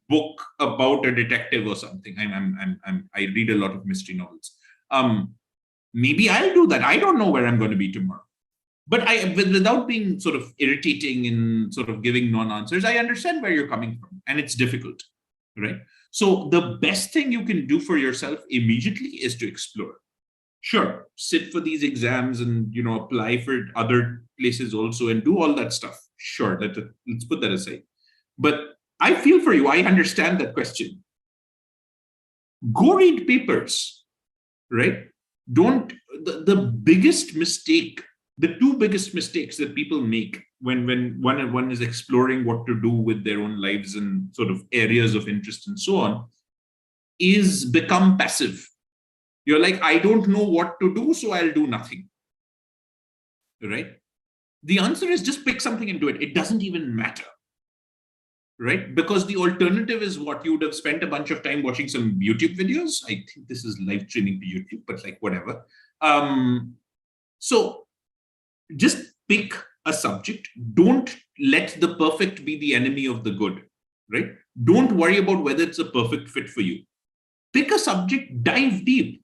book about a detective or something. I read a lot of mystery novels. Maybe I'll do that. I don't know where I'm going to be tomorrow. But without being sort of irritating and sort of giving non-answers, I understand where you're coming from, and it's difficult, right? So the best thing you can do for yourself immediately is to explore. Sure, sit for these exams and apply for other places also and do all that stuff. Sure, let's put that aside. But I feel for you. I understand that question. Go read papers, right? The biggest mistake, the two biggest mistakes that people make when one is exploring what to do with their own lives and sort of areas of interest and so on, is become passive. You're like, I don't know what to do, so I'll do nothing, right? The answer is just pick something and do it. It doesn't even matter, right? Because the alternative is what? You would have spent a bunch of time watching some YouTube videos. I think this is live streaming to YouTube, but like whatever. So just pick a subject. Don't let the perfect be the enemy of the good, right? Don't worry about whether it's a perfect fit for you. Pick a subject, dive deep,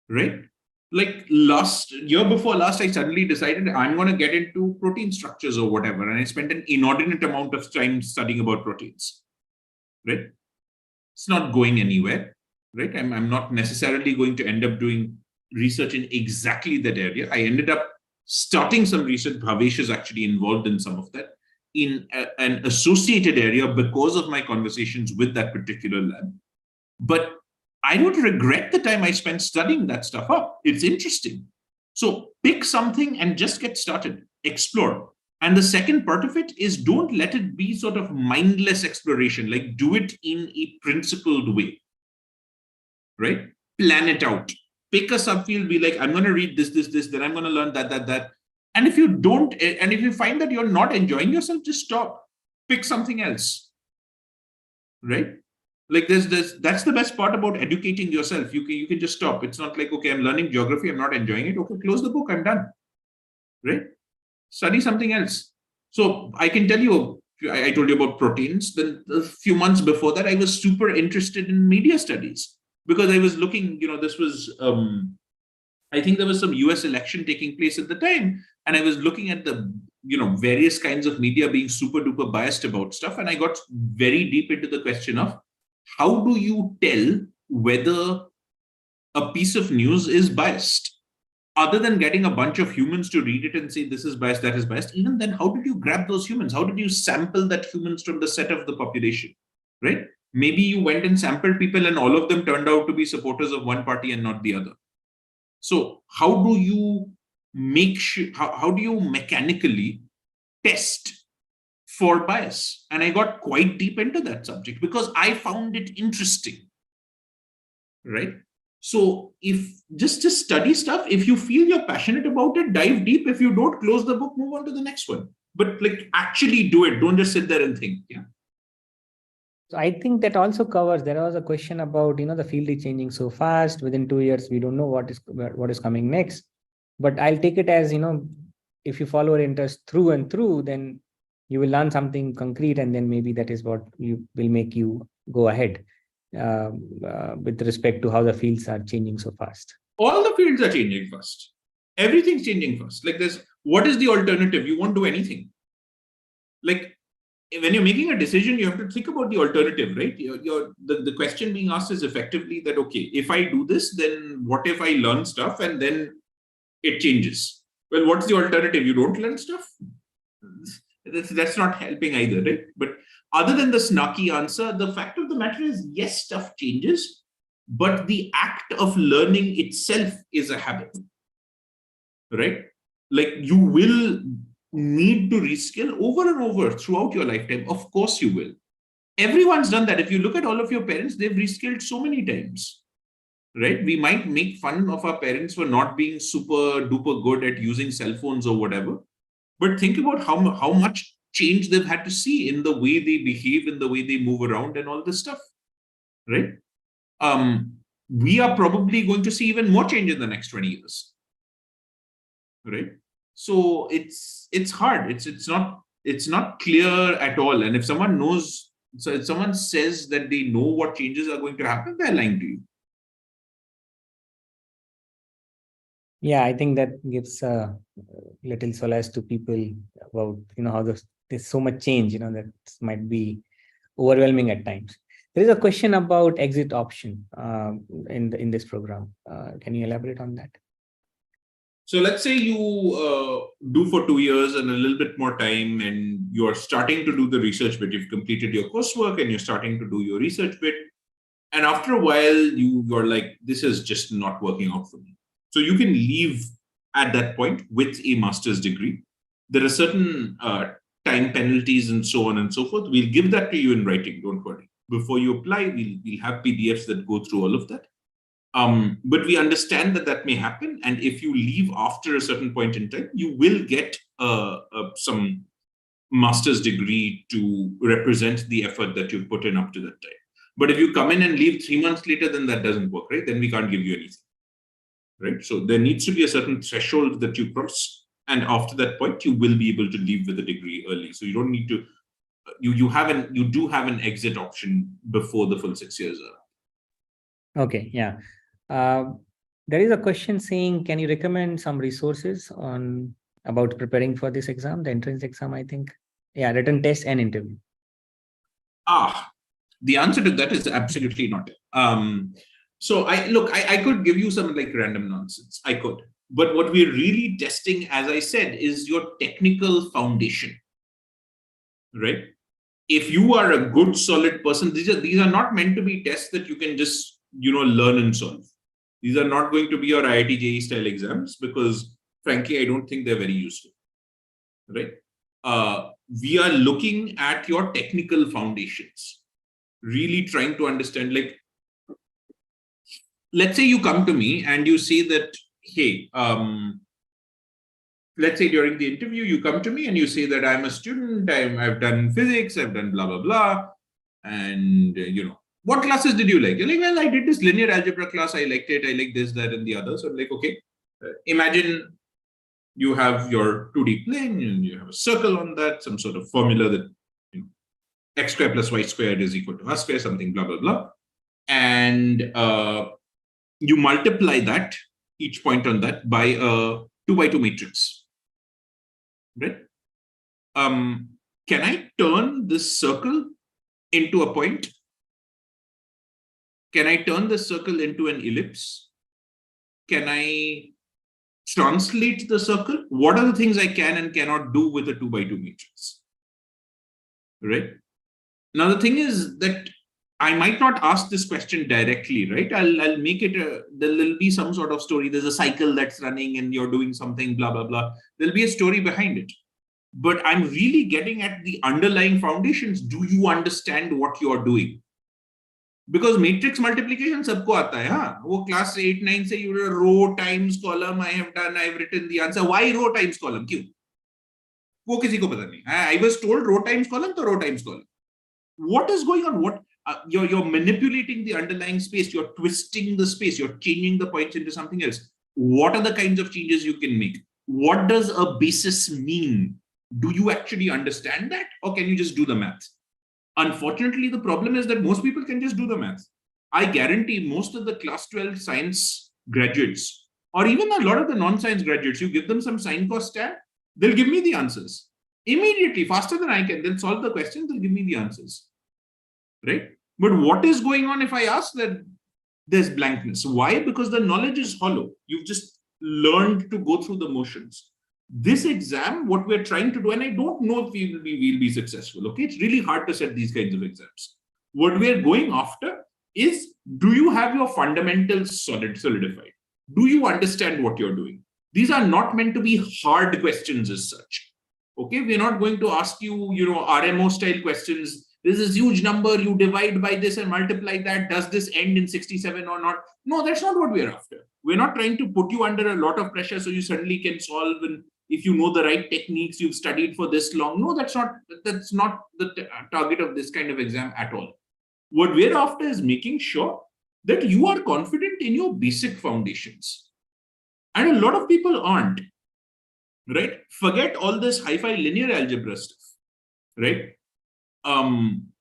right? Like year before last, I suddenly decided I'm going to get into protein structures or whatever. And I spent an inordinate amount of time studying about proteins, right? It's not going anywhere, right? I'm not necessarily going to end up doing research in exactly that area. I ended up starting some research. Bhavesh is actually involved in some of that in an associated area because of my conversations with that particular lab. But I don't regret the time I spent studying that stuff up. It's interesting. So pick something and just get started. Explore. And the second part of it is don't let it be sort of mindless exploration. Like do it in a principled way, right? Plan it out. Pick a subfield, be like, I'm going to read this, then I'm going to learn that. And if you find that you're not enjoying yourself, just stop. Pick something else, right? Like that's the best part about educating yourself. You can just stop. It's not like, okay, I'm learning geography, I'm not enjoying it. Okay, close the book, I'm done, right? Study something else. So I can tell you, I told you about proteins. Then a few months before that, I was super interested in media studies because I was looking, this was, I think there was some US election taking place at the time. And I was looking at the, various kinds of media being super duper biased about stuff. And I got very deep into the question of how do you tell whether a piece of news is biased, other than getting a bunch of humans to read it and say this is biased, that is biased, even then, how did you grab those humans? How did you sample that humans from the set of the population, right? Maybe you went and sampled people and all of them turned out to be supporters of one party and not the other. So how do you make sure, how do you mechanically test for bias? And I got quite deep into that subject because I found it interesting, right? So if just study stuff, if you feel you're passionate about it, dive deep. If you don't, close the book, move on to the next one. But like actually do it. Don't just sit there and think. Yeah. So I think that also covers, there was a question about, the field is changing so fast. Within 2 years, we don't know what is coming next. But I'll take it as, if you follow your interest through and through, then you will learn something concrete, and then maybe that is what will make you go ahead with respect to how the fields are changing so fast. All the fields are changing fast. Everything's changing fast. Like this, what is the alternative? You won't do anything. Like when you're making a decision, you have to think about the alternative, right? The question being asked is effectively that, okay, if I do this, then what if I learn stuff and then it changes? Well, what's the alternative? You don't learn stuff? That's not helping either, right? But other than the snarky answer, the fact of the matter is, yes, stuff changes, but the act of learning itself is a habit, right? Like you will need to reskill over and over throughout your lifetime. Of course you will. Everyone's done that. If you look at all of your parents, they've reskilled so many times, right? We might make fun of our parents for not being super duper good at using cell phones or whatever, but think about how much change they've had to see in the way they behave, in the way they move around and all this stuff, right? We are probably going to see even more change in the next 20 years, right? So it's hard. It's not clear at all. And if someone knows, so if someone says that they know what changes are going to happen, they're lying to you. Yeah, I think that gives a little solace to people about, how there's so much change, that might be overwhelming at times. There is a question about exit option in this program. Can you elaborate on that? So let's say you do for 2 years and a little bit more time, and you're starting to do the research bit. You've completed your coursework and you're starting to do your research bit. And after a while, you're like, this is just not working out for me. So you can leave at that point with a master's degree. There are certain time penalties and so on and so forth. We'll give that to you in writing. Don't worry. Before you apply, we'll have PDFs that go through all of that. But we understand that may happen. And if you leave after a certain point in time, you will get some master's degree to represent the effort that you've put in up to that time. But if you come in and leave 3 months later, then that doesn't work, right? Then we can't give you anything, right? So there needs to be a certain threshold that you cross. And after that point, you will be able to leave with a degree early. So you don't need to, you do have an exit option before the full 6 years are up. Okay, yeah. There is a question saying, can you recommend some resources about preparing for this exam, the entrance exam, I think? Yeah, written test and interview. The answer to that is absolutely not. So I could give you some like random nonsense. I could. But what we're really testing, as I said, is your technical foundation, right? If you are a good, solid person, these are not meant to be tests that you can just, learn and solve. These are not going to be your IIT JEE style exams because, frankly, I don't think they're very useful, right? We are looking at your technical foundations, really trying to understand, like, let's say you come to me and you say that, hey, let's say during the interview, you come to me and you say that I'm a student, I've done physics, I've done blah, blah, blah. And, what classes did you like? You're like, well, I did this linear algebra class. I liked it. I like this, that, and the other. So I'm like, okay, imagine you have your 2D plane and you have a circle on that, some sort of formula that, x squared plus y squared is equal to r squared, something, blah, blah, blah. And you multiply that, each point on that, by a 2x2 matrix, right? Can I turn this circle into a point? Can I turn the circle into an ellipse? Can I translate the circle. What are the things I can and cannot do with a 2x2 matrix? Right? Now, the thing is that I might not ask this question directly, right? I'll make it, there'll be some sort of story. There's a cycle that's running and you're doing something, blah, blah, blah. There'll be a story behind it. But I'm really getting at the underlying foundations. Do you understand what you're doing? Because matrix multiplication सबको आता है, हाँ, वो class 8-9 से you row times column I have done, I've written the answer. Why row times column? क्यों? वो किसी को पता नहीं. I was told row times column, तो row times column. What is going on? What you're manipulating the underlying space, you're twisting the space, you're changing the points into something else. What are the kinds of changes you can make? What does a basis mean? Do you actually understand that, or can you just do the math? Unfortunately, the problem is that most people can just do the math. I guarantee most of the class 12 science graduates, or even a lot of the non-science graduates, you give them some sine cos tan, they'll give me the answers. Immediately, faster than I can, they'll solve the questions, they'll give me the answers. Right? But what is going on if I ask that there's blankness? Why? Because the knowledge is hollow. You've just learned to go through the motions. This exam, what we're trying to do, and I don't know if we'll be successful. Okay, it's really hard to set these kinds of exams. What we're going after is, do you have your fundamentals solidified? Do you understand what you're doing? These are not meant to be hard questions as such. Okay, we're not going to ask you, RMO style questions. This is huge number, you divide by this and multiply that. Does this end in 67 or not? No, that's not what we're after. We're not trying to put you under a lot of pressure so you suddenly can solve, and if you know the right techniques, you've studied for this long. No, that's not the target of this kind of exam at all. What we're after is making sure that you are confident in your basic foundations. And a lot of people aren't, right? Forget all this hi-fi linear algebra stuff, right?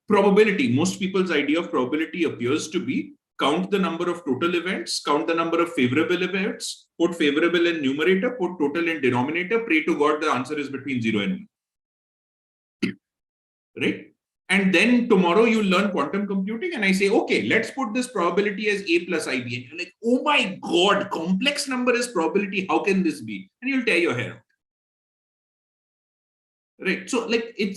Probability, most people's idea of probability appears to be count the number of total events, count the number of favorable events, put favorable in numerator, put total in denominator, pray to God the answer is between 0 and 1. Right? And then tomorrow you learn quantum computing and I say, okay, let's put this probability as A plus IB. And you're like, oh my God, complex number is probability. How can this be? And you'll tear your hair out. Right? So like it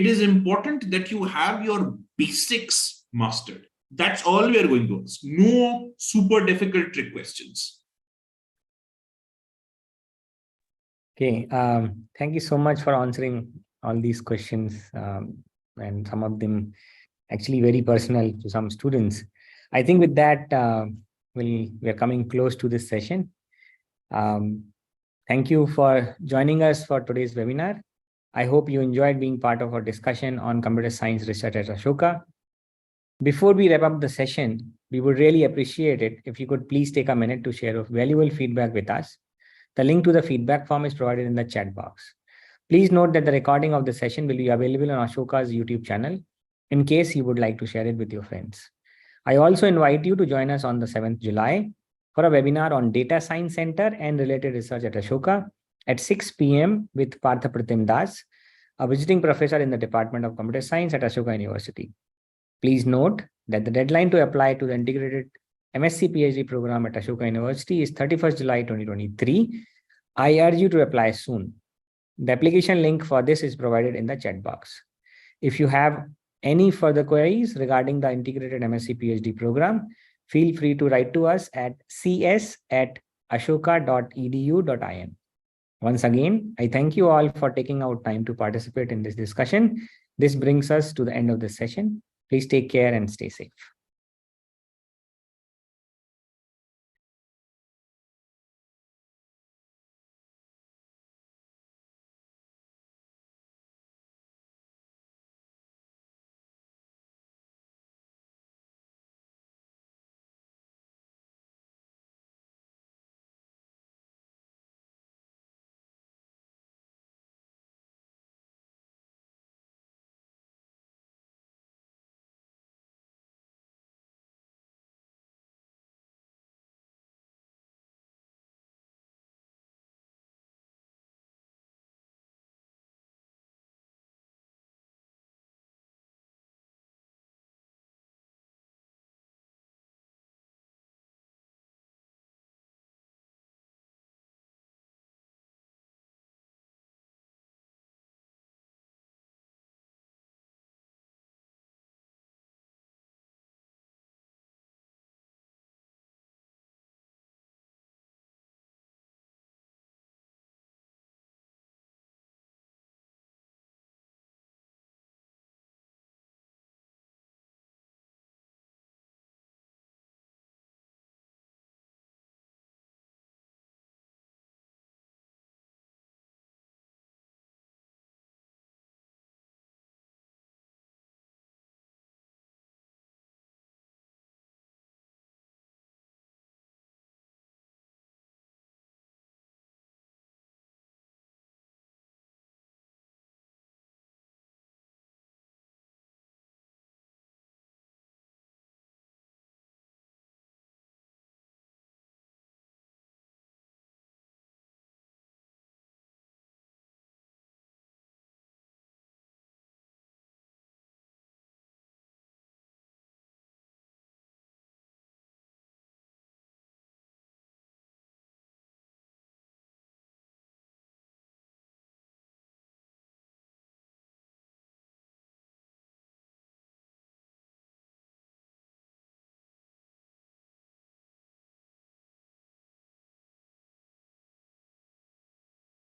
is important that you have your basics mastered. That's all we are going to ask. No super difficult trick questions. Okay. Thank you so much for answering all these questions, and some of them actually very personal to some students. I think with that, we're coming close to this session. Thank you for joining us for today's webinar. I hope you enjoyed being part of our discussion on computer science research at Ashoka. Before we wrap up the session, we would really appreciate it if you could please take a minute to share valuable feedback with us. The link to the feedback form is provided in the chat box. Please note that the recording of the session will be available on Ashoka's YouTube channel in case you would like to share it with your friends. I also invite you to join us on the 7th July for a webinar on Data Science Center and related research at Ashoka at 6 p.m. with Partha Pratim Das, a visiting professor in the Department of Computer Science at Ashoka University. Please note that the deadline to apply to the integrated MSc PhD program at Ashoka University is 31st July 2023. I urge you to apply soon. The application link for this is provided in the chat box. If you have any further queries regarding the integrated MSc PhD program, feel free to write to us at cs@ashoka.edu.in. Once again, I thank you all for taking out time to participate in this discussion. This brings us to the end of this session. Please take care and stay safe.